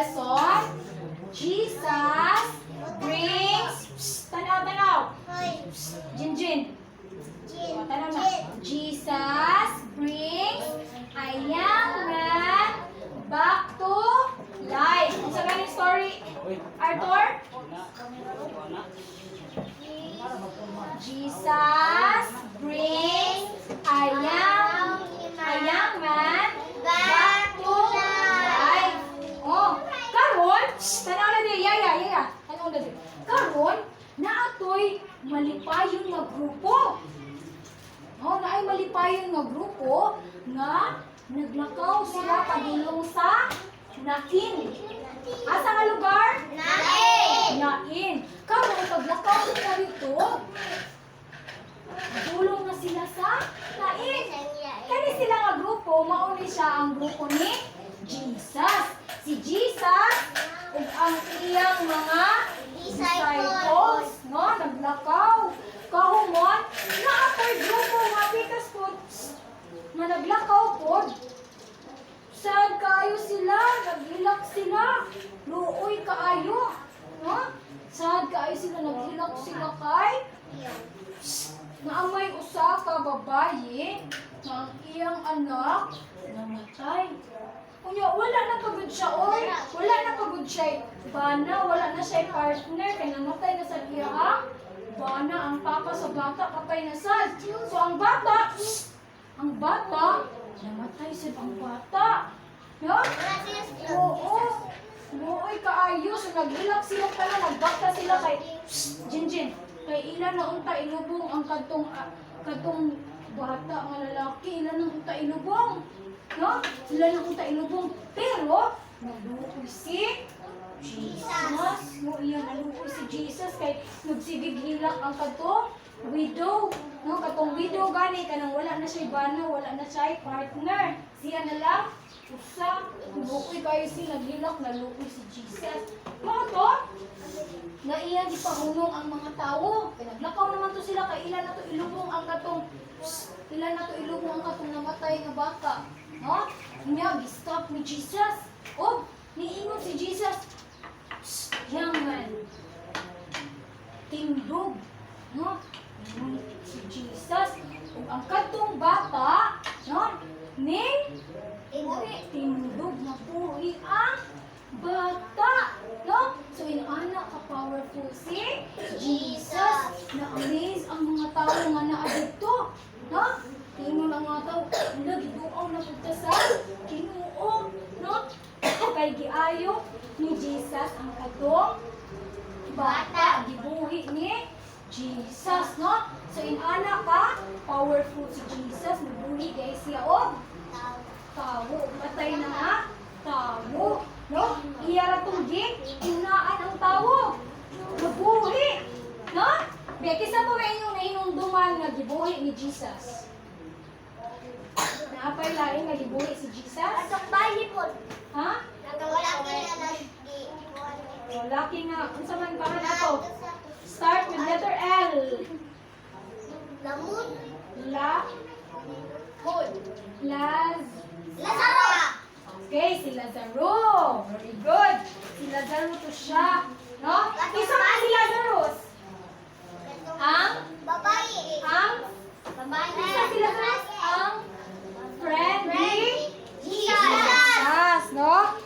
lesson, Jesus brings, tanaw. Jinjin. Tanaw na. Jesus brings a young man back to life. Kung sa ganing story, Arthur? Jesus brings a young man back to life. Oh, karon, tanaw na di, yaya. Tanaw na di. Karon, naatoy malipayon nga grupo. Oh, naay malipayon nga grupo nga naglakaw sila padulong sa Nain. Asa nga lugar? Nain. Karon paglakaw nila dito, dulong na sila sa Nain. Kani sila nga grupo, mauni siya ang grupo ni Jesus. Si Jesus ug ang iyang mga disciples, no, naglakaw. Kahumon, naapoy grupo nga pikas po na naglakaw po. Sad kaayo sila, naghilak sila, luoy kaayo. No? Sad kaayo sila, naghilak sila kay naamay usa ka babaye na ang iyang anak namatay. Kunya, wala na pagod siya, oy. Wala na pagod siya. Bana, wala na siya partner, kaya namatay na sa iyang bana. Ang papa sa bata, patay na sad. So, ang bata, namatay sa ang bata. No? Oo. Nooy kaayo. So, naghilak sila pala, nagbakta sila kay Jinjin. Kay ilan na unta ilubong ang kadtong bata nga lalaki. Ilan na unta ilubong. No? Sila na unta ilubong. Pero, naluoy si Jesus. No, iyan, naluoy si Jesus kay nagsigig hilak ang kadtong widow. No, katong widow gani kanang wala na siya bana, wala na siya partner. Siya na lang usa, luoy kayo sila naghilak, naluoy si Jesus. Mao to, nga iyan ipahunong ang mga tao. Kay naglakaw naman to sila kay ilan na to ilubong ang katong namatay nga bata. No? Inya gistop ni Jesus. Oh, niingon si Jesus. Young man, tindog. No? Si Jesus. Ug ang katong bata, no? Tindog na puri ang bata. No? So, inaana ka powerful si Jesus. Na-amaze ang mga tao nga naadito. No? Tingnan ang mga tao, nagiduaw na punta sa Ginoo. No? Kay giayo ni Jesus ang katong bata. Gibuhi ni Jesus. No? So, inaana ka, powerful si Jesus. Nabuhi guys siya o tao. Matay na nga tao. No? Iyara tungging, inaan ang tao. Nabuhi. No? Kisa po may inyong nahinungduman nga gibuhi ni Jesus. Naapay lain nga gibuhi si Jesus? Atong bayi po. Ha? Laki nga. Unsa man pa na to? Start with letter L. Lamud. Lazaro. Okay, si Lazaro. Very good. Si Lazaro to siya. No? Isa pa si Lazarus. Ang Babae. isa si Lazarus. Ang friend ni Jesus. no?